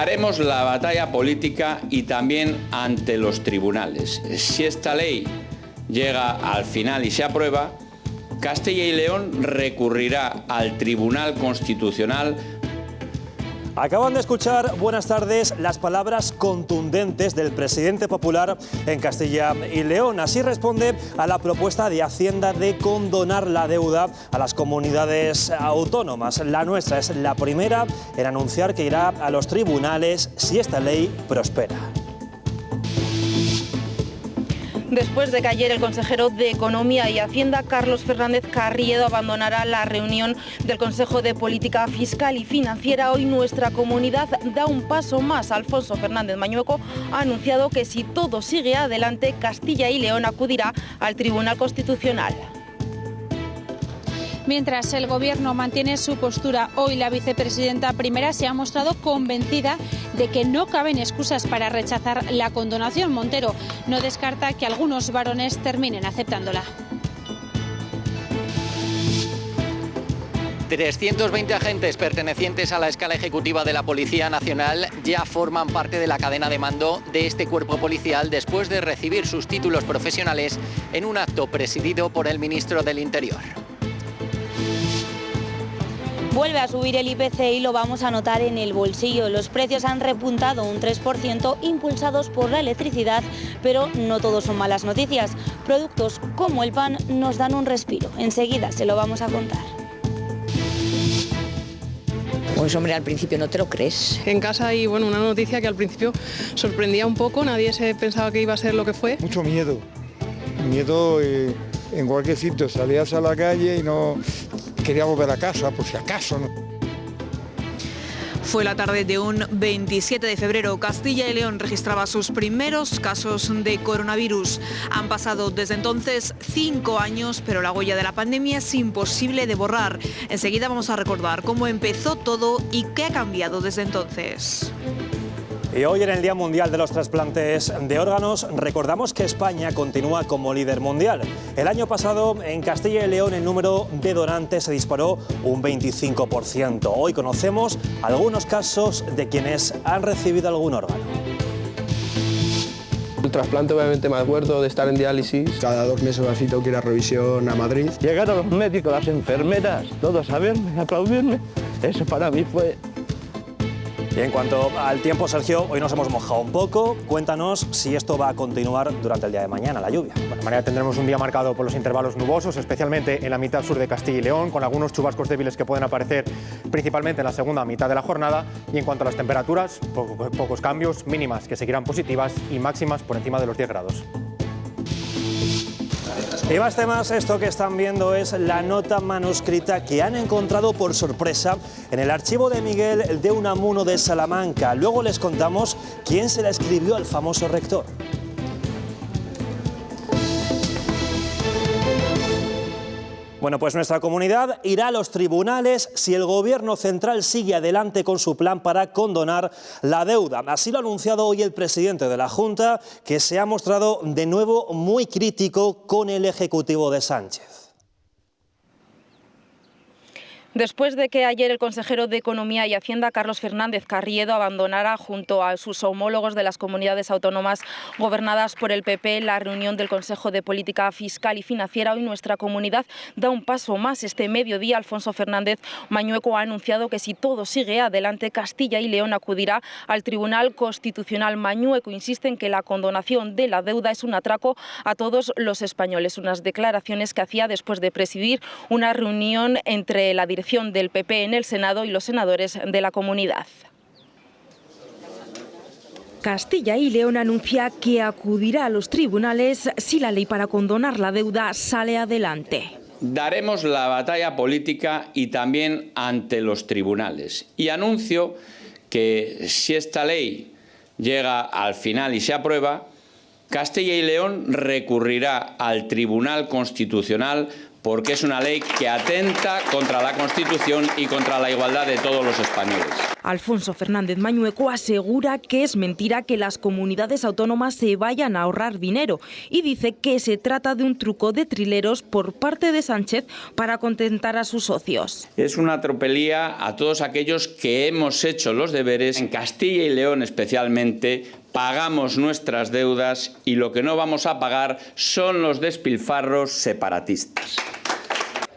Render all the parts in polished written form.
Daremos la batalla política y también ante los tribunales. Si esta ley llega al final y se aprueba, Castilla y León recurrirá al Tribunal Constitucional. Acaban de escuchar, buenas tardes, las palabras contundentes del presidente popular en Castilla y León. Así responde a la propuesta de Hacienda de condonar la deuda a las comunidades autónomas. La nuestra es la primera en anunciar que irá a los tribunales si esta ley prospera. Después de que ayer el consejero de Economía y Hacienda, Carlos Fernández Carriedo, abandonara la reunión del Consejo de Política Fiscal y Financiera, hoy nuestra comunidad da un paso más. Alfonso Fernández Mañueco ha anunciado que si todo sigue adelante, Castilla y León acudirá al Tribunal Constitucional. Mientras el Gobierno mantiene su postura, hoy la vicepresidenta primera se ha mostrado convencida de que no caben excusas para rechazar la condonación. Montero no descarta que algunos varones terminen aceptándola. 320 agentes pertenecientes a la escala ejecutiva de la Policía Nacional ya forman parte de la cadena de mando de este cuerpo policial después de recibir sus títulos profesionales en un acto presidido por el ministro del Interior. Vuelve a subir el IPC y lo vamos a notar en el bolsillo. Los precios han repuntado un 3%, impulsados por la electricidad, pero no todo son malas noticias. Productos como el pan nos dan un respiro. Enseguida se lo vamos a contar. Pues hombre, al principio no te lo crees. En casa hay una noticia que al principio sorprendía un poco, nadie se pensaba que iba a ser lo que fue. Mucho miedo. Miedo en cualquier sitio. Salías a la calle y no quería volver a casa, por si acaso, ¿no? Fue la tarde de un 27 de febrero. Castilla y León registraba sus primeros casos de coronavirus. Han pasado desde entonces 5 años, pero la huella de la pandemia es imposible de borrar. Enseguida vamos a recordar cómo empezó todo y qué ha cambiado desde entonces. Y hoy en el Día Mundial de los Trasplantes de Órganos recordamos que España continúa como líder mundial. El año pasado en Castilla y León el número de donantes se disparó un 25%. Hoy conocemos algunos casos de quienes han recibido algún órgano. El trasplante obviamente me acuerdo de estar en diálisis. Cada 2 meses así tengo que ir a revisión a Madrid. Llegar a los médicos, las enfermeras, todos a verme, a aplaudirme, eso para mí fue... Y en cuanto al tiempo, Sergio, hoy nos hemos mojado un poco. Cuéntanos si esto va a continuar durante el día de mañana, la lluvia. Bueno, mañana tendremos un día marcado por los intervalos nubosos, especialmente en la mitad sur de Castilla y León, con algunos chubascos débiles que pueden aparecer principalmente en la segunda mitad de la jornada. Y en cuanto a las temperaturas, pocos cambios, mínimas que seguirán positivas y máximas por encima de los 10 grados. Y más temas, esto que están viendo es la nota manuscrita que han encontrado por sorpresa en el archivo de Miguel de Unamuno de Salamanca. Luego les contamos quién se la escribió al famoso rector. Bueno, pues nuestra comunidad irá a los tribunales si el Gobierno central sigue adelante con su plan para condonar la deuda. Así lo ha anunciado hoy el presidente de la Junta, que se ha mostrado de nuevo muy crítico con el Ejecutivo de Sánchez. Después de que ayer el consejero de Economía y Hacienda, Carlos Fernández Carriedo, abandonara junto a sus homólogos de las comunidades autónomas gobernadas por el PP la reunión del Consejo de Política Fiscal y Financiera, hoy nuestra comunidad da un paso más. Este mediodía, Alfonso Fernández Mañueco ha anunciado que si todo sigue adelante, Castilla y León acudirá al Tribunal Constitucional. Mañueco insiste en que la condonación de la deuda es un atraco a todos los españoles. Unas declaraciones que hacía después de presidir una reunión entre la dirección del PP en el Senado y los senadores de la comunidad. Castilla y León anuncia que acudirá a los tribunales si la ley para condonar la deuda sale adelante. Daremos la batalla política y también ante los tribunales. Y anuncio que si esta ley llega al final y se aprueba, Castilla y León recurrirá al Tribunal Constitucional porque es una ley que atenta contra la Constitución y contra la igualdad de todos los españoles. Alfonso Fernández Mañueco asegura que es mentira que las comunidades autónomas se vayan a ahorrar dinero y dice que se trata de un truco de trileros por parte de Sánchez para contentar a sus socios. Es una tropelía a todos aquellos que hemos hecho los deberes. En Castilla y León especialmente pagamos nuestras deudas y lo que no vamos a pagar son los despilfarros separatistas.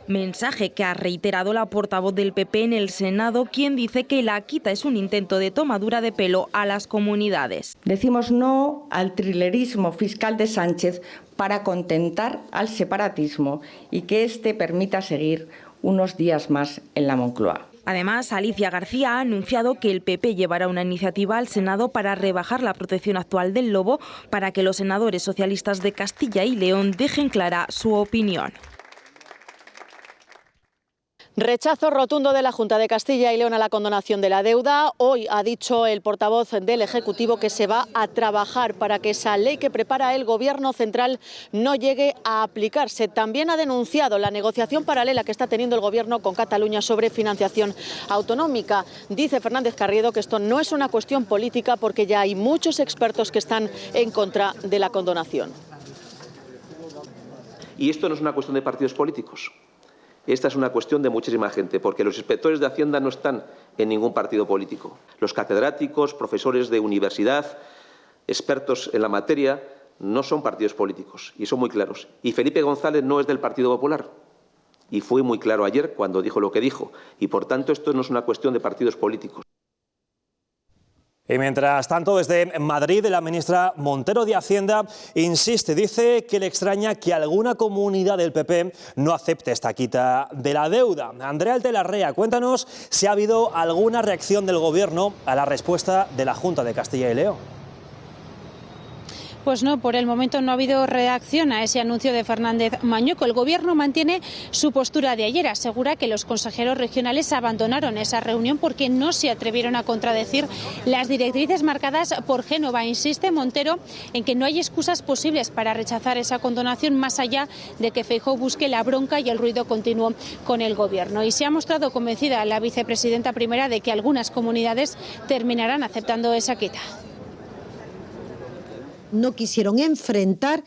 Mensaje que ha reiterado la portavoz del PP en el Senado, quien dice que la quita es un intento de tomadura de pelo a las comunidades. Decimos no al trilerismo fiscal de Sánchez para contentar al separatismo y que éste permita seguir unos días más en la Moncloa. Además, Alicia García ha anunciado que el PP llevará una iniciativa al Senado para rebajar la protección actual del lobo para que los senadores socialistas de Castilla y León dejen clara su opinión. Rechazo rotundo de la Junta de Castilla y León a la condonación de la deuda. Hoy ha dicho el portavoz del Ejecutivo que se va a trabajar para que esa ley que prepara el Gobierno central no llegue a aplicarse. También ha denunciado la negociación paralela que está teniendo el Gobierno con Cataluña sobre financiación autonómica. Dice Fernández Carriedo que esto no es una cuestión política porque ya hay muchos expertos que están en contra de la condonación. Y esto no es una cuestión de partidos políticos. Esta es una cuestión de muchísima gente, porque los inspectores de Hacienda no están en ningún partido político. Los catedráticos, profesores de universidad, expertos en la materia, no son partidos políticos, y son muy claros. Y Felipe González no es del Partido Popular, y fue muy claro ayer cuando dijo lo que dijo. Y, por tanto, esto no es una cuestión de partidos políticos. Y mientras tanto, desde Madrid, la ministra Montero de Hacienda insiste, dice que le extraña que alguna comunidad del PP no acepte esta quita de la deuda. Andrea Altelarrea, cuéntanos si ha habido alguna reacción del Gobierno a la respuesta de la Junta de Castilla y León. Pues no, por el momento no ha habido reacción a ese anuncio de Fernández Mañueco. El Gobierno mantiene su postura de ayer. Asegura que los consejeros regionales abandonaron esa reunión porque no se atrevieron a contradecir las directrices marcadas por Génova. Insiste Montero en que no hay excusas posibles para rechazar esa condonación más allá de que Feijóo busque la bronca y el ruido continuo con el Gobierno. Y se ha mostrado convencida la vicepresidenta primera de que algunas comunidades terminarán aceptando esa quita. No quisieron enfrentar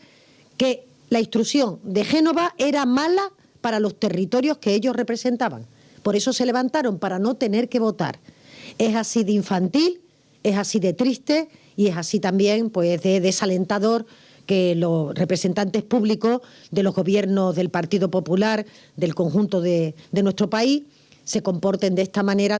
que la instrucción de Génova era mala para los territorios que ellos representaban. Por eso se levantaron, para no tener que votar. Es así de infantil, es así de triste y es así también pues de desalentador que los representantes públicos de los gobiernos del Partido Popular, del conjunto de nuestro país, se comporten de esta manera.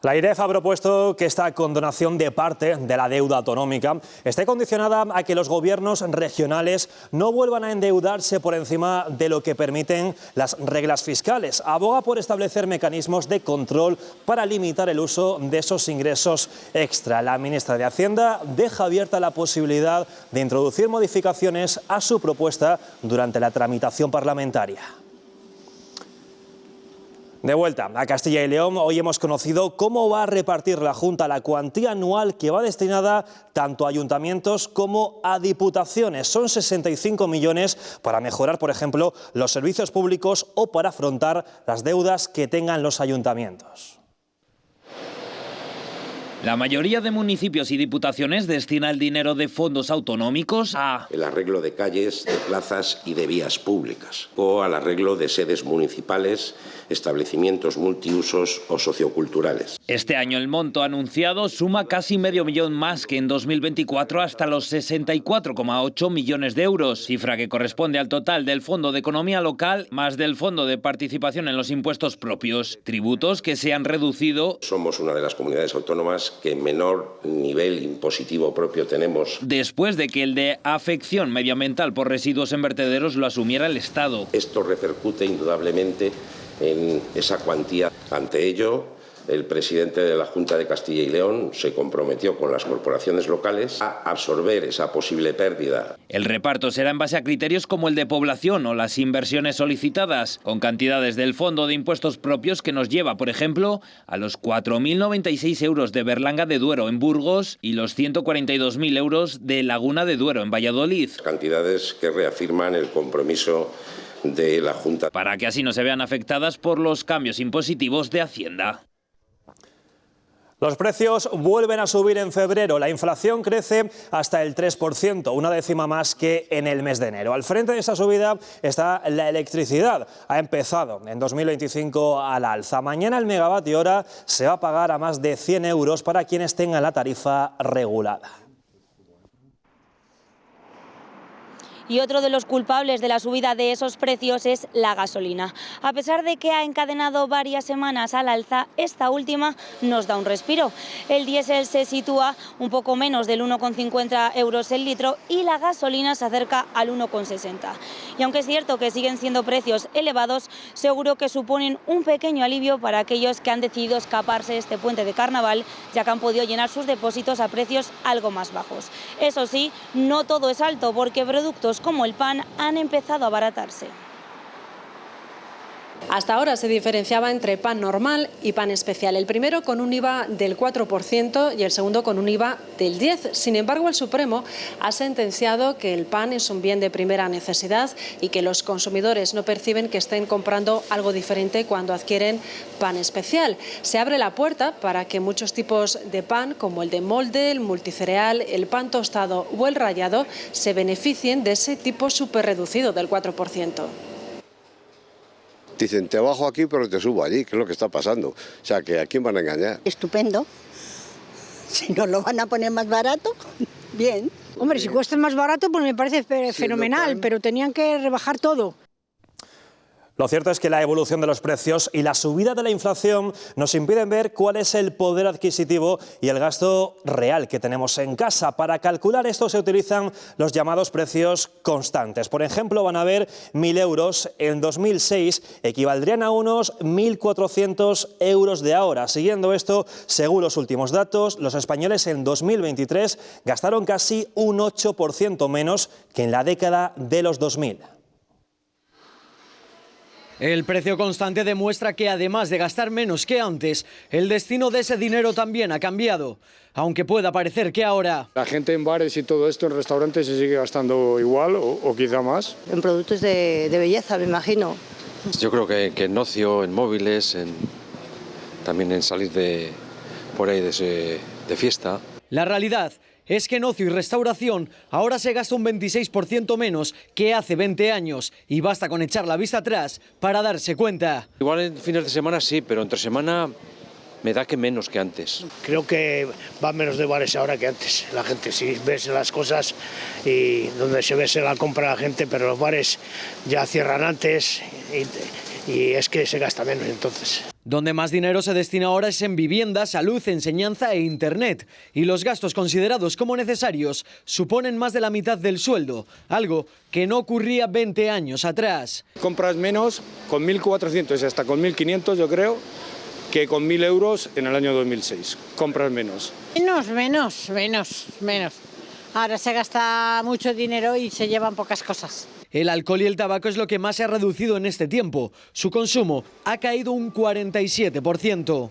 La AIREF ha propuesto que esta condonación de parte de la deuda autonómica esté condicionada a que los gobiernos regionales no vuelvan a endeudarse por encima de lo que permiten las reglas fiscales. Aboga por establecer mecanismos de control para limitar el uso de esos ingresos extra. La ministra de Hacienda deja abierta la posibilidad de introducir modificaciones a su propuesta durante la tramitación parlamentaria. De vuelta a Castilla y León, hoy hemos conocido cómo va a repartir la Junta la cuantía anual que va destinada tanto a ayuntamientos como a diputaciones. Son 65 millones para mejorar, por ejemplo, los servicios públicos o para afrontar las deudas que tengan los ayuntamientos. La mayoría de municipios y diputaciones destina el dinero de fondos autonómicos a el arreglo de calles, de plazas y de vías públicas, o al arreglo de sedes municipales, establecimientos multiusos o socioculturales. Este año el monto anunciado suma casi medio millón más que en 2024 hasta los 64,8 millones de euros, cifra que corresponde al total del Fondo de Economía Local más del Fondo de Participación en los Impuestos Propios, tributos que se han reducido. Somos una de las comunidades autónomas que menor nivel impositivo propio tenemos. Después de que el de afección medioambiental por residuos en vertederos lo asumiera el Estado. Esto repercute indudablemente en esa cuantía. Ante ello, El presidente de la Junta de Castilla y León se comprometió con las corporaciones locales a absorber esa posible pérdida. El reparto será en base a criterios como el de población o las inversiones solicitadas, con cantidades del Fondo de Impuestos Propios que nos lleva, por ejemplo, a los 4.096 euros de Berlanga de Duero en Burgos y los 142.000 euros de Laguna de Duero en Valladolid. Cantidades que reafirman el compromiso de la Junta. Para que así no se vean afectadas por los cambios impositivos de Hacienda. Los precios vuelven a subir en febrero. La inflación crece hasta el 3%, una décima más que en el mes de enero. Al frente de esa subida está la electricidad. Ha empezado en 2025 al alza. Mañana el megavatio hora se va a pagar a más de 100 euros para quienes tengan la tarifa regulada. Y otro de los culpables de la subida de esos precios es la gasolina. A pesar de que ha encadenado varias semanas al alza, esta última nos da un respiro. El diésel se sitúa un poco menos del 1,50 euros el litro y la gasolina se acerca al 1,60. Y aunque es cierto que siguen siendo precios elevados, seguro que suponen un pequeño alivio para aquellos que han decidido escaparse este puente de carnaval, ya que han podido llenar sus depósitos a precios algo más bajos. Eso sí, no todo es alto, porque productos como el pan han empezado a abaratarse. Hasta ahora se diferenciaba entre pan normal y pan especial, el primero con un IVA del 4% y el segundo con un IVA del 10%. Sin embargo, el Supremo ha sentenciado que el pan es un bien de primera necesidad y que los consumidores no perciben que estén comprando algo diferente cuando adquieren pan especial. Se abre la puerta para que muchos tipos de pan, como el de molde, el multicereal, el pan tostado o el rallado, se beneficien de ese tipo superreducido del 4%. Dicen, te bajo aquí pero te subo allí, que es lo que está pasando. O sea, que ¿a quién van a engañar? Estupendo. Si nos lo van a poner más barato, bien. Hombre, si cuesta más barato, pues me parece fenomenal, pero tenían que rebajar todo. Lo cierto es que la evolución de los precios y la subida de la inflación nos impiden ver cuál es el poder adquisitivo y el gasto real que tenemos en casa. Para calcular esto se utilizan los llamados precios constantes. Por ejemplo, van a ver 1.000 euros en 2006 equivaldrían a unos 1.400 euros de ahora. Siguiendo esto, según los últimos datos, los españoles en 2023 gastaron casi un 8% menos que en la década de los 2000. El precio constante demuestra que, además de gastar menos que antes, el destino de ese dinero también ha cambiado. Aunque pueda parecer que ahora... La gente en bares y todo esto, en restaurantes, se sigue gastando igual o quizá más. En productos de belleza, me imagino. Yo creo que en ocio, en móviles, también en salir por ahí de fiesta. La realidad es que en ocio y restauración ahora se gasta un 26% menos que hace 20 años y basta con echar la vista atrás para darse cuenta. Igual en fines de semana sí, pero entre semana me da que menos que antes. Creo que va menos de bares ahora que antes. La gente sí ves las cosas y donde se ve se la compra la gente, pero los bares ya cierran antes y es que se gasta menos entonces. Donde más dinero se destina ahora es en vivienda, salud, enseñanza e internet. Y los gastos considerados como necesarios suponen más de la mitad del sueldo, algo que no ocurría 20 años atrás. Compras menos con 1.400 y hasta con 1.500, yo creo, que con 1.000 euros en el año 2006. Compras menos. Menos. Ahora se gasta mucho dinero y se llevan pocas cosas. El alcohol y el tabaco es lo que más se ha reducido en este tiempo. Su consumo ha caído un 47%.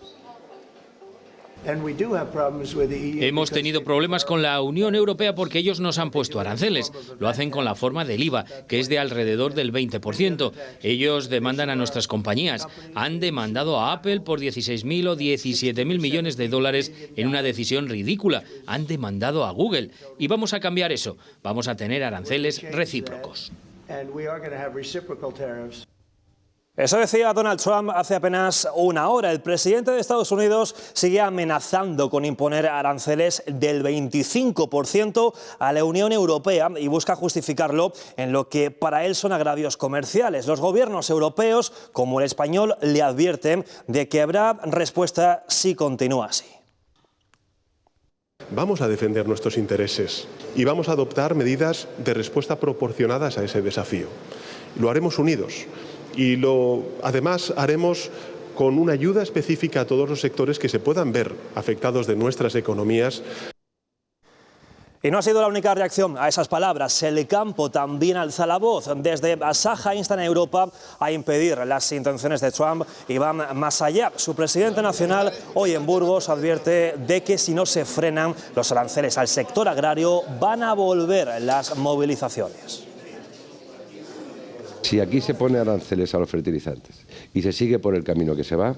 Hemos tenido problemas con la Unión Europea porque ellos nos han puesto aranceles. Lo hacen con la forma del IVA, que es de alrededor del 20%. Ellos demandan a nuestras compañías. Han demandado a Apple por 16.000 o 17.000 millones de dólares en una decisión ridícula. Han demandado a Google. Y vamos a cambiar eso. Vamos a tener aranceles recíprocos. Eso decía Donald Trump hace apenas una hora. El presidente de Estados Unidos sigue amenazando con imponer aranceles del 25% a la Unión Europea y busca justificarlo en lo que para él son agravios comerciales. Los gobiernos europeos, como el español, le advierten de que habrá respuesta si continúa así. Vamos a defender nuestros intereses y vamos a adoptar medidas de respuesta proporcionadas a ese desafío. Lo haremos unidos. Y además haremos con una ayuda específica a todos los sectores que se puedan ver afectados de nuestras economías. Y no ha sido la única reacción a esas palabras. El campo también alza la voz. Desde Asaja instan a Europa a impedir las intenciones de Trump y van más allá. Su presidente nacional hoy en Burgos advierte de que si no se frenan los aranceles al sector agrario van a volver las movilizaciones. Si aquí se pone aranceles a los fertilizantes y se sigue por el camino que se va,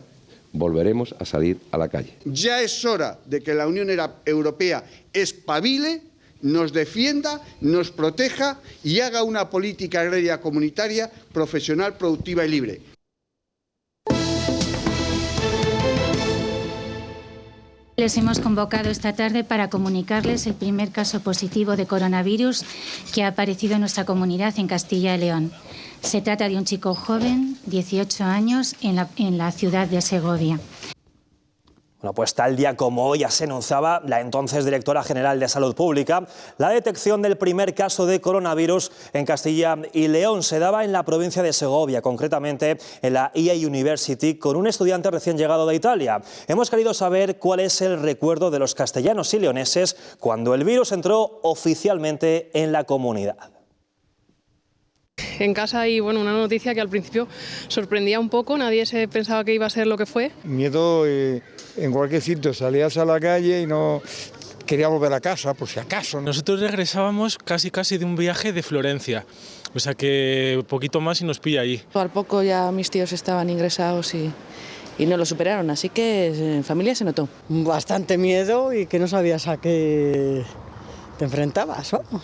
volveremos a salir a la calle. Ya es hora de que la Unión Europea espabile, nos defienda, nos proteja y haga una política agraria comunitaria profesional, productiva y libre. Les hemos convocado esta tarde para comunicarles el primer caso positivo de coronavirus que ha aparecido en nuestra comunidad en Castilla y León. Se trata de un chico joven, 18 años, en la ciudad de Segovia. Bueno, pues tal día como hoy ya se anunciaba la entonces directora general de Salud Pública, la detección del primer caso de coronavirus en Castilla y León se daba en la provincia de Segovia, concretamente en la EA University, con un estudiante recién llegado de Italia. Hemos querido saber cuál es el recuerdo de los castellanos y leoneses cuando el virus entró oficialmente en la comunidad. En casa y bueno, una noticia que al principio sorprendía un poco, nadie se pensaba que iba a ser lo que fue. Miedo en cualquier sitio, salías a la calle y no quería volver a casa, por si acaso. Nosotros regresábamos casi de un viaje de Florencia, o sea que poquito más y nos pilla ahí. Al poco ya mis tíos estaban ingresados y no lo superaron, así que en familia se notó. Bastante miedo y que no sabías a qué te enfrentabas, vamos.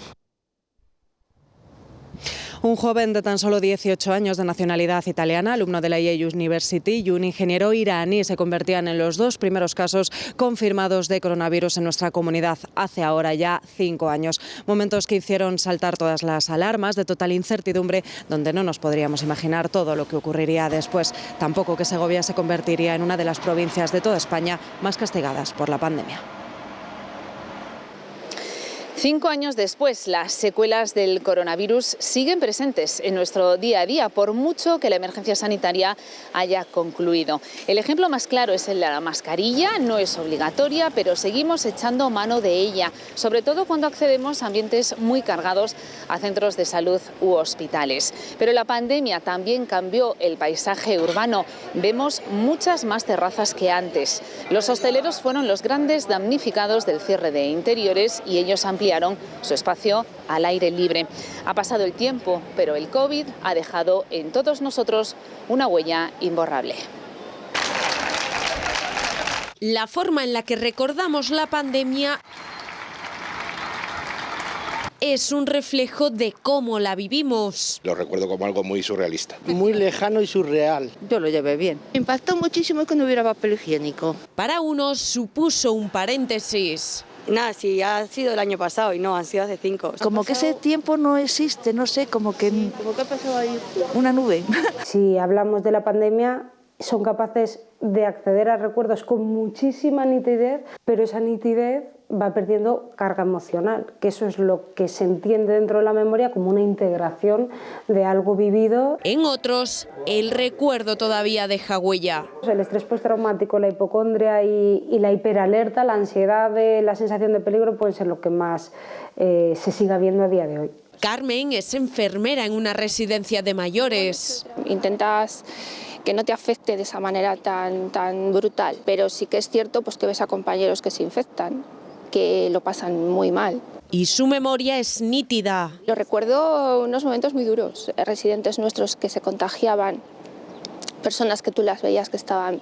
Un joven de tan solo 18 años de nacionalidad italiana, alumno de la EA University, y un ingeniero iraní se convertían en los dos primeros casos confirmados de coronavirus en nuestra comunidad hace ahora ya 5 años. Momentos que hicieron saltar todas las alarmas de total incertidumbre, donde no nos podríamos imaginar todo lo que ocurriría después. Tampoco que Segovia se convertiría en una de las provincias de toda España más castigadas por la pandemia. 5 años después, las secuelas del coronavirus siguen presentes en nuestro día a día, por mucho que la emergencia sanitaria haya concluido. El ejemplo más claro es el de la mascarilla, no es obligatoria, pero seguimos echando mano de ella, sobre todo cuando accedemos a ambientes muy cargados a centros de salud u hospitales. Pero la pandemia también cambió el paisaje urbano. Vemos muchas más terrazas que antes. Los hosteleros fueron los grandes damnificados del cierre de interiores y ellos ampliaron su espacio al aire libre. Ha pasado el tiempo, pero el COVID ha dejado en todos nosotros una huella imborrable. La forma en la que recordamos la pandemia es un reflejo de cómo la vivimos. Lo recuerdo como algo muy surrealista. Muy lejano y surreal. Yo lo llevé bien. Me impactó muchísimo que no hubiera papel higiénico. Para unos supuso un paréntesis. Nada, sí, ha sido el año pasado y no, han sido hace 5. Como que ese tiempo no existe, no sé, como que... ¿Cómo que ha pasado ahí? Una nube. Si hablamos de la pandemia, son capaces de acceder a recuerdos con muchísima nitidez, pero esa nitidez va perdiendo carga emocional, que eso es lo que se entiende dentro de la memoria como una integración de algo vivido. En otros, el recuerdo todavía deja huella. El estrés postraumático, la hipocondria y la hiperalerta, la ansiedad, la sensación de peligro pueden ser lo que más se siga viendo a día de hoy. Carmen es enfermera en una residencia de mayores. Intentas que no te afecte de esa manera tan brutal, pero sí que es cierto pues, que ves a compañeros que se infectan, que lo pasan muy mal. Y su memoria es nítida. Lo recuerdo unos momentos muy duros, residentes nuestros que se contagiaban, personas que tú las veías que estaban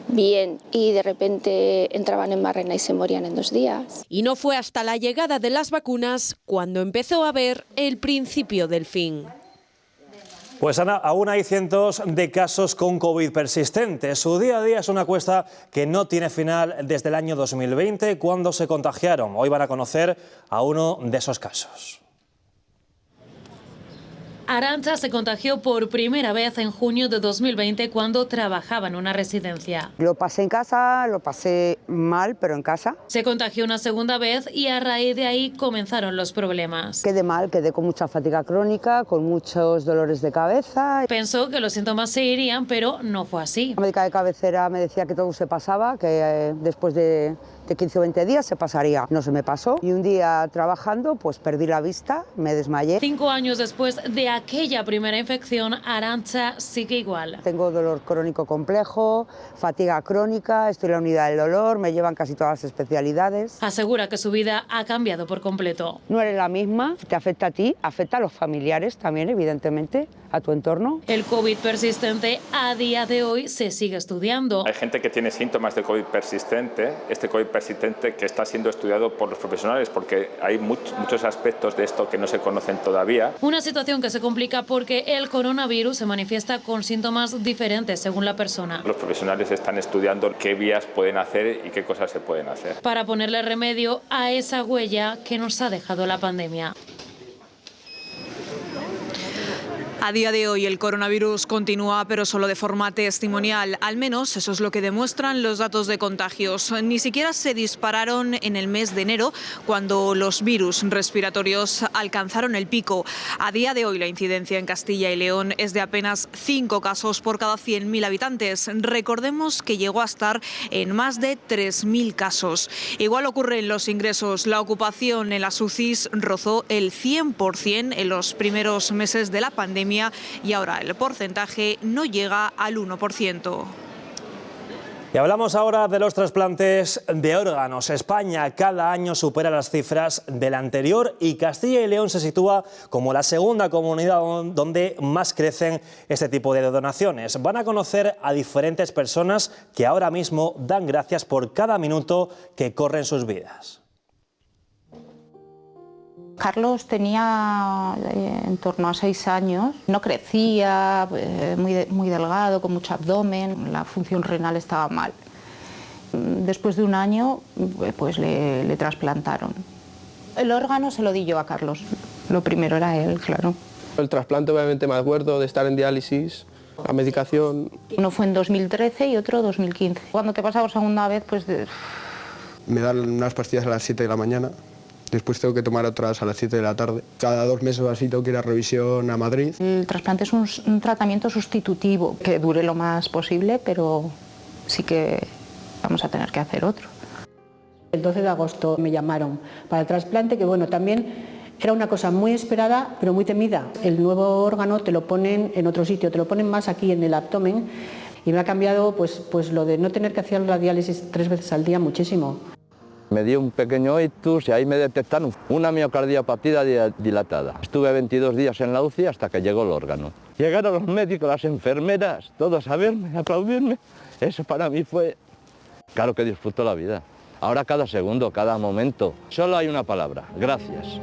bien y de repente entraban en barrena y se morían en 2 días. Y no fue hasta la llegada de las vacunas cuando empezó a ver el principio del fin. Pues Ana, aún hay cientos de casos con COVID persistentes. Su día a día es una cuesta que no tiene final desde el año 2020, cuando se contagiaron. Hoy van a conocer a uno de esos casos. Arantxa se contagió por primera vez en junio de 2020 cuando trabajaba en una residencia. Lo pasé en casa, lo pasé mal, pero en casa. Se contagió una segunda vez y a raíz de ahí comenzaron los problemas. Quedé mal, quedé con mucha fatiga crónica, con muchos dolores de cabeza. Pensó que los síntomas se irían, pero no fue así. La médica de cabecera me decía que todo se pasaba, que después de 15 o 20 días se pasaría. No se me pasó y un día trabajando pues perdí la vista, me desmayé. 5 años después de aquella primera infección, Arantxa sigue igual. Tengo dolor crónico complejo, fatiga crónica, estoy en la unidad del dolor, me llevan casi todas las especialidades. Asegura que su vida ha cambiado por completo. No eres la misma, te afecta a ti, afecta a los familiares también, evidentemente, a tu entorno. El COVID persistente a día de hoy se sigue estudiando. Hay gente que tiene síntomas de COVID persistente, este COVID persistente que está siendo estudiado por los profesionales porque hay muchos aspectos de esto que no se conocen todavía. Una situación que se complica porque el coronavirus se manifiesta con síntomas diferentes según la persona. Los profesionales están estudiando qué vías pueden hacer y qué cosas se pueden hacer. Para ponerle remedio a esa huella que nos ha dejado la pandemia. A día de hoy el coronavirus continúa, pero solo de forma testimonial. Al menos eso es lo que demuestran los datos de contagios. Ni siquiera se dispararon en el mes de enero, cuando los virus respiratorios alcanzaron el pico. A día de hoy la incidencia en Castilla y León es de apenas 5 casos por cada 100.000 habitantes. Recordemos que llegó a estar en más de 3.000 casos. Igual ocurre en los ingresos. La ocupación en las UCIs rozó el 100% en los primeros meses de la pandemia y ahora el porcentaje no llega al 1%. Y hablamos ahora de los trasplantes de órganos. España cada año supera las cifras del anterior y Castilla y León se sitúa como la segunda comunidad donde más crecen este tipo de donaciones. Van a conocer a diferentes personas que ahora mismo dan gracias por cada minuto que corren sus vidas. Carlos tenía en torno a 6 años, no crecía, muy delgado, con mucho abdomen, la función renal estaba mal. Después de un año pues le trasplantaron. El órgano se lo di yo a Carlos, lo primero era él, claro. El trasplante obviamente me acuerdo de estar en diálisis, la medicación. Uno fue en 2013 y otro 2015. Cuando te pasa por segunda vez pues... Me dan unas pastillas a las 7 de la mañana. Después tengo que tomar otras a las 7 de la tarde. Cada 2 meses o así tengo que ir a revisión a Madrid. El trasplante es un tratamiento sustitutivo, que dure lo más posible, pero sí que vamos a tener que hacer otro. El 12 de agosto me llamaron para el trasplante, que bueno, también era una cosa muy esperada, pero muy temida. El nuevo órgano te lo ponen en otro sitio, te lo ponen más aquí en el abdomen, y me ha cambiado pues lo de no tener que hacer la diálisis 3 veces al día muchísimo. Me dio un pequeño ictus y ahí me detectaron una miocardiopatía dilatada. Estuve 22 días en la UCI hasta que llegó el órgano. Llegaron los médicos, las enfermeras, todos a verme, a aplaudirme. Eso para mí fue... Claro que disfruto la vida. Ahora cada segundo, cada momento. Solo hay una palabra: gracias.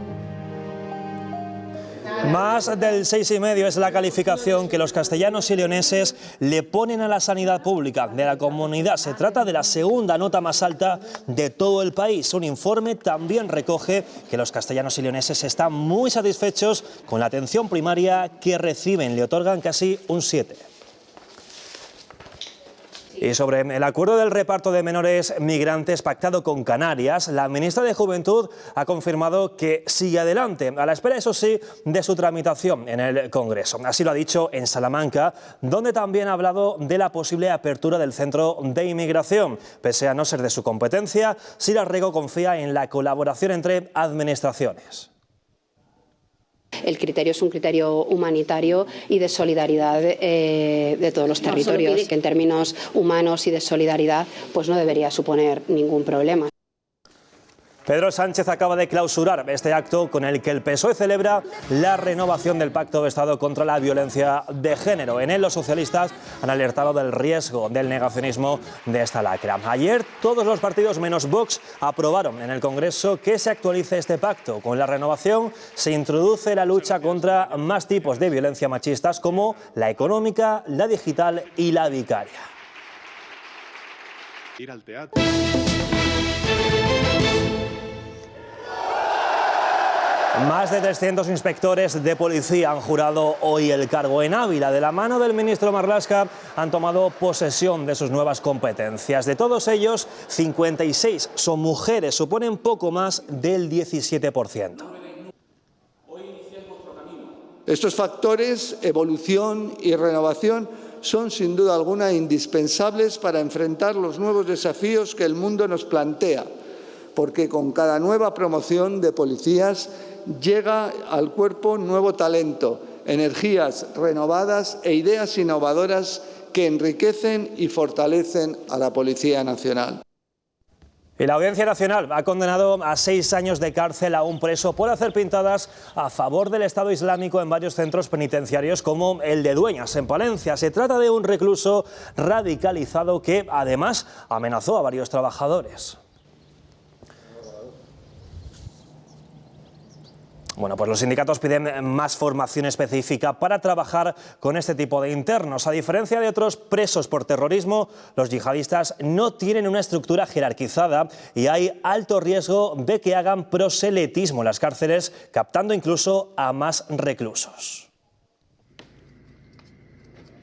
Más del 6,5 es la calificación que los castellanos y leoneses le ponen a la sanidad pública de la comunidad. Se trata de la segunda nota más alta de todo el país. Un informe también recoge que los castellanos y leoneses están muy satisfechos con la atención primaria que reciben. Le otorgan casi un 7. Y sobre el acuerdo del reparto de menores migrantes pactado con Canarias, la ministra de Juventud ha confirmado que sigue adelante, a la espera, eso sí, de su tramitación en el Congreso. Así lo ha dicho en Salamanca, donde también ha hablado de la posible apertura del centro de inmigración. Pese a no ser de su competencia, Sira Rego confía en la colaboración entre administraciones. El criterio es un criterio humanitario y de solidaridad de todos los territorios, que en términos humanos y de solidaridad pues no debería suponer ningún problema. Pedro Sánchez acaba de clausurar este acto con el que el PSOE celebra la renovación del Pacto de Estado contra la violencia de género. En él los socialistas han alertado del riesgo del negacionismo de esta lacra. Ayer todos los partidos menos Vox aprobaron en el Congreso que se actualice este pacto. Con la renovación se introduce la lucha contra más tipos de violencia machistas como la económica, la digital y la vicaria. Ir al teatro. Más de 300 inspectores de policía han jurado hoy el cargo en Ávila. De la mano del ministro Marlaska han tomado posesión de sus nuevas competencias. De todos ellos, 56 son mujeres, suponen poco más del 17%. Estos factores, evolución y renovación, son sin duda alguna indispensables para enfrentar los nuevos desafíos que el mundo nos plantea, porque con cada nueva promoción de policías llega al cuerpo nuevo talento, energías renovadas e ideas innovadoras que enriquecen y fortalecen a la Policía Nacional. Y la Audiencia Nacional ha condenado a 6 años de cárcel a un preso por hacer pintadas a favor del Estado Islámico en varios centros penitenciarios como el de Dueñas, en Palencia. Se trata de un recluso radicalizado que, además, amenazó a varios trabajadores. Bueno, pues los sindicatos piden más formación específica para trabajar con este tipo de internos. A diferencia de otros presos por terrorismo, los yihadistas no tienen una estructura jerarquizada y hay alto riesgo de que hagan proselitismo en las cárceles, captando incluso a más reclusos.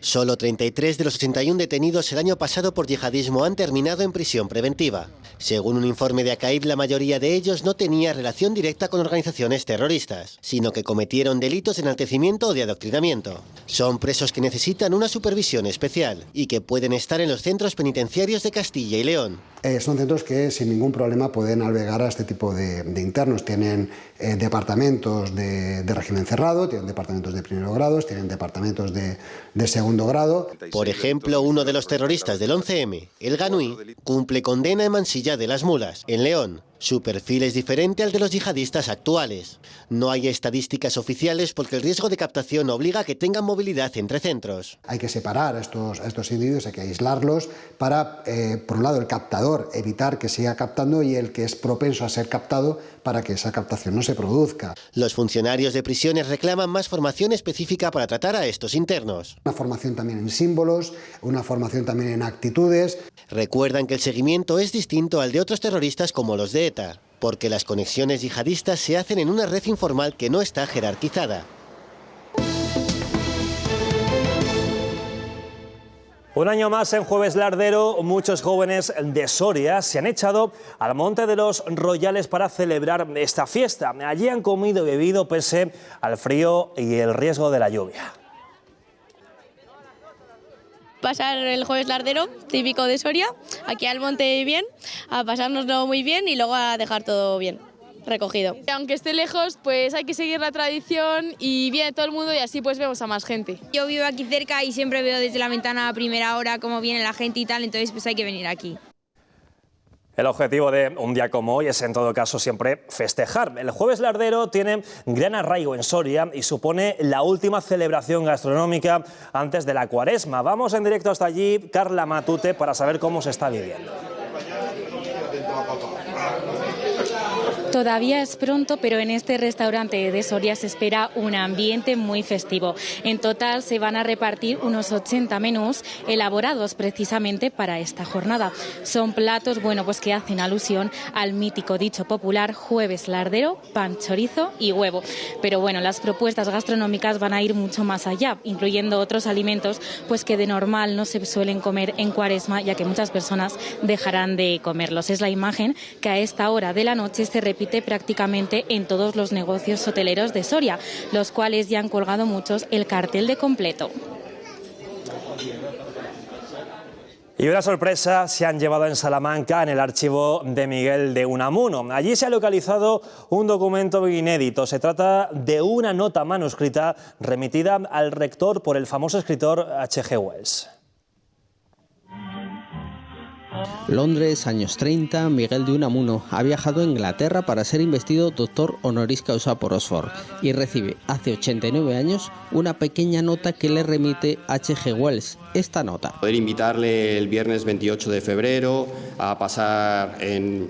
Solo 33 de los 81 detenidos el año pasado por yihadismo han terminado en prisión preventiva. Según un informe de ACAID, la mayoría de ellos no tenía relación directa con organizaciones terroristas, sino que cometieron delitos de enaltecimiento o de adoctrinamiento. Son presos que necesitan una supervisión especial y que pueden estar en los centros penitenciarios de Castilla y León. Son centros que sin ningún problema pueden albergar a este tipo de internos. Tienen departamentos de régimen cerrado, tienen departamentos de primeros grados, tienen departamentos de segundo grado. Por ejemplo, uno de los terroristas del 11M, el Ganui, cumple condena en Mansilla de las Mulas, en León. Su perfil es diferente al de los yihadistas actuales. No hay estadísticas oficiales porque el riesgo de captación obliga a que tengan movilidad entre centros. Hay que separar a estos individuos, hay que aislarlos para, por un lado, el captador, evitar que siga captando, y el que es propenso a ser captado para que esa captación no se produzca. Los funcionarios de prisiones reclaman más formación específica para tratar a estos internos. Una formación también en símbolos, una formación también en actitudes. Recuerdan que el seguimiento es distinto al de otros terroristas como los de ETA, porque las conexiones yihadistas se hacen en una red informal que no está jerarquizada. Un año más en Jueves Lardero, muchos jóvenes de Soria se han echado al Monte de los Royales para celebrar esta fiesta. Allí han comido y bebido pese al frío y el riesgo de la lluvia. Pasar el Jueves Lardero, típico de Soria, aquí al monte bien, a pasárnoslo muy bien y luego a dejar todo bien recogido. Aunque esté lejos, pues hay que seguir la tradición y viene todo el mundo y así pues vemos a más gente. Yo vivo aquí cerca y siempre veo desde la ventana a primera hora cómo viene la gente y tal, entonces pues hay que venir aquí. El objetivo de un día como hoy es, en todo caso, siempre festejar. El Jueves Lardero tiene gran arraigo en Soria y supone la última celebración gastronómica antes de la Cuaresma. Vamos en directo hasta allí, Carla Matute, para saber cómo se está viviendo. Todavía es pronto, pero en este restaurante de Soria se espera un ambiente muy festivo. En total se van a repartir unos 80 menús elaborados precisamente para esta jornada. Son platos, bueno, pues que hacen alusión al mítico dicho popular Jueves Lardero, pan, chorizo y huevo. Pero bueno, las propuestas gastronómicas van a ir mucho más allá, incluyendo otros alimentos pues que de normal no se suelen comer en Cuaresma, ya que muchas personas dejarán de comerlos. Es la imagen que a esta hora de la noche se repite prácticamente en todos los negocios hoteleros de Soria, los cuales ya han colgado muchos el cartel de completo. Y una sorpresa se han llevado en Salamanca, en el archivo de Miguel de Unamuno. Allí se ha localizado un documento inédito. Se trata de una nota manuscrita remitida al rector por el famoso escritor H.G. Wells. Londres, años 30, Miguel de Unamuno ha viajado a Inglaterra para ser investido doctor honoris causa por Oxford y recibe hace 89 años una pequeña nota que le remite H.G. Wells. Esta nota. Poder invitarle el viernes 28 de febrero a pasar en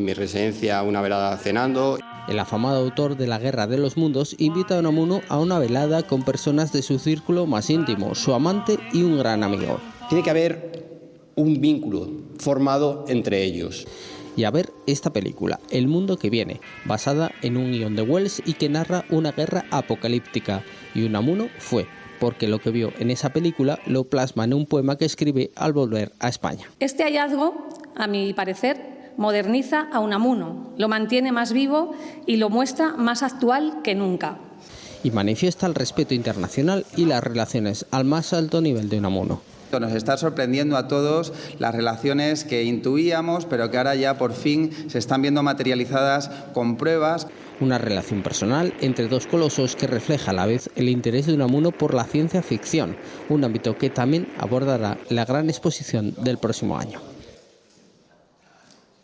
mi residencia una velada cenando. El afamado autor de La Guerra de los Mundos invita a Unamuno a una velada con personas de su círculo más íntimo, su amante y un gran amigo. Tiene que haber un vínculo formado entre ellos. y a ver esta película, El mundo que viene, basada en un guión de Wells y que narra una guerra apocalíptica. Y Unamuno fue, porque lo que vio en esa película lo plasma en un poema que escribe al volver a España. Este hallazgo, a mi parecer, moderniza a Unamuno, lo mantiene más vivo y lo muestra más actual que nunca. Y manifiesta el respeto internacional y las relaciones al más alto nivel de Unamuno. Nos está sorprendiendo a todos las relaciones que intuíamos, pero que ahora ya por fin se están viendo materializadas con pruebas. Una relación personal entre dos colosos que refleja a la vez el interés de Unamuno por la ciencia ficción, un ámbito que también abordará la gran exposición del próximo año.